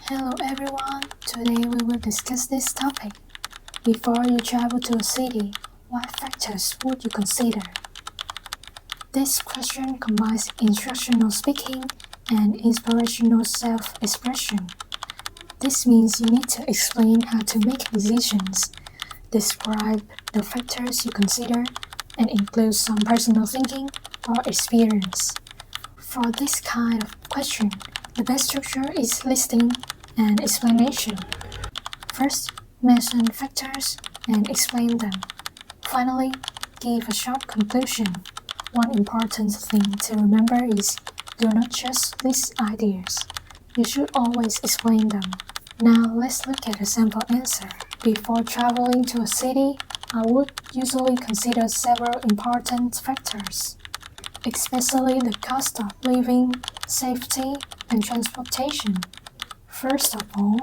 Hello everyone, today we will discuss this topic. Before you travel to a city, what factors would you consider? This question combines instructional speaking and inspirational self-expression. This means you need to explain how to make decisions, describe the factors you consider, and include some personal thinking or experience. For this kind of question, the best structure is listing and explanation. First, mention factors and explain them. Finally, give a short conclusion. One important thing to remember is do not just list ideas. You should always explain them. Now let's look at a sample answer. Before traveling to a city, I would usually consider several important factors, especially the cost of living, safety, and transportation. First of all,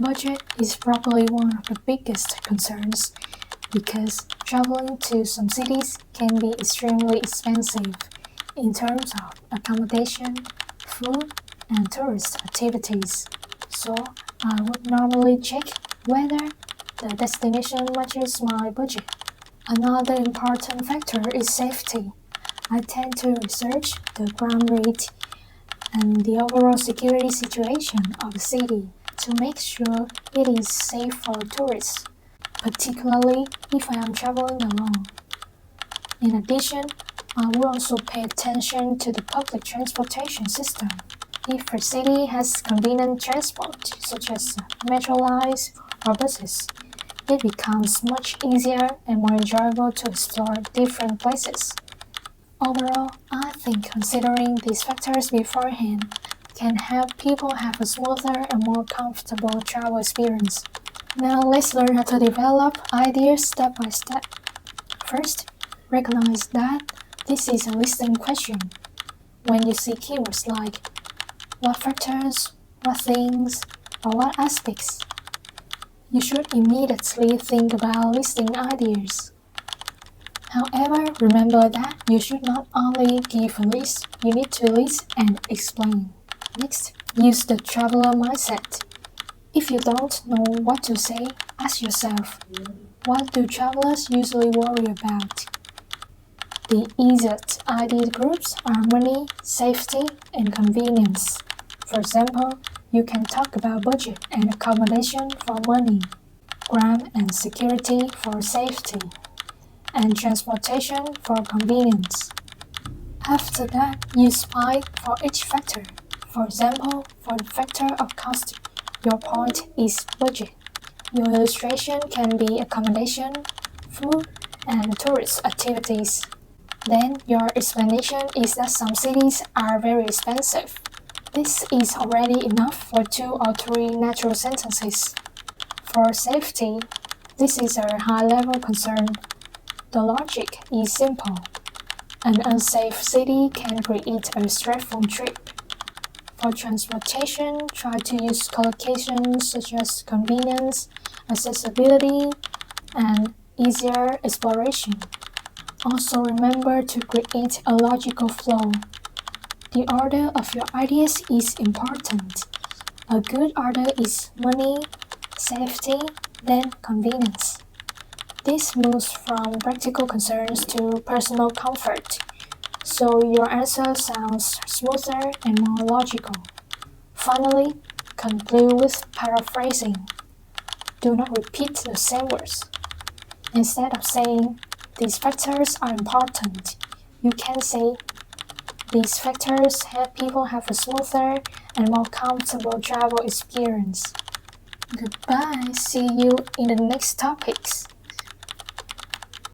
budget is probably one of the biggest concerns because traveling to some cities can be extremely expensive in terms of accommodation, food, and tourist activities. So I would normally check whether the destination matches my budget. Another important factor is safety. I tend to research the crime rate and the overall security situation of the city to make sure it is safe for tourists, particularly if I am traveling alone. In addition, I will also pay attention to the public transportation system. If a city has convenient transport, such as metro lines or buses, it becomes much easier and more enjoyable to explore different places. Overall, I think considering these factors beforehand can help people have a smoother and more comfortable travel experience. Now let's learn how to develop ideas step by step. First, recognize that this is a listening question. When you see keywords like what factors, what things, or what aspects, you should immediately think about listing ideas. However, remember that you should not only give a list, you need to list and explain. Next, use the traveler mindset. If you don't know what to say, ask yourself, what do travelers usually worry about? The easiest ideal groups are money, safety, and convenience. For example, you can talk about budget and accommodation for money, crime and security for safety, and transportation for convenience. After that, use spike for each factor. For example, for the factor of cost, your point is budget. Your illustration can be accommodation, food, and tourist activities. Then your explanation is that some cities are very expensive. This is already enough for 2 or 3 natural sentences. For safety, this is a high-level concern. The logic is simple. An unsafe city can create a stressful trip. For transportation, try to use collocations such as convenience, accessibility, and easier exploration. Also remember to create a logical flow. The order of your ideas is important. A good order is money, safety, then convenience. This moves from practical concerns to personal comfort, so your answer sounds smoother and more logical. Finally, conclude with paraphrasing. Do not repeat the same words. Instead of saying, these factors are important, you can say, these factors help people have a smoother and more comfortable travel experience. Goodbye, see you in the next topics.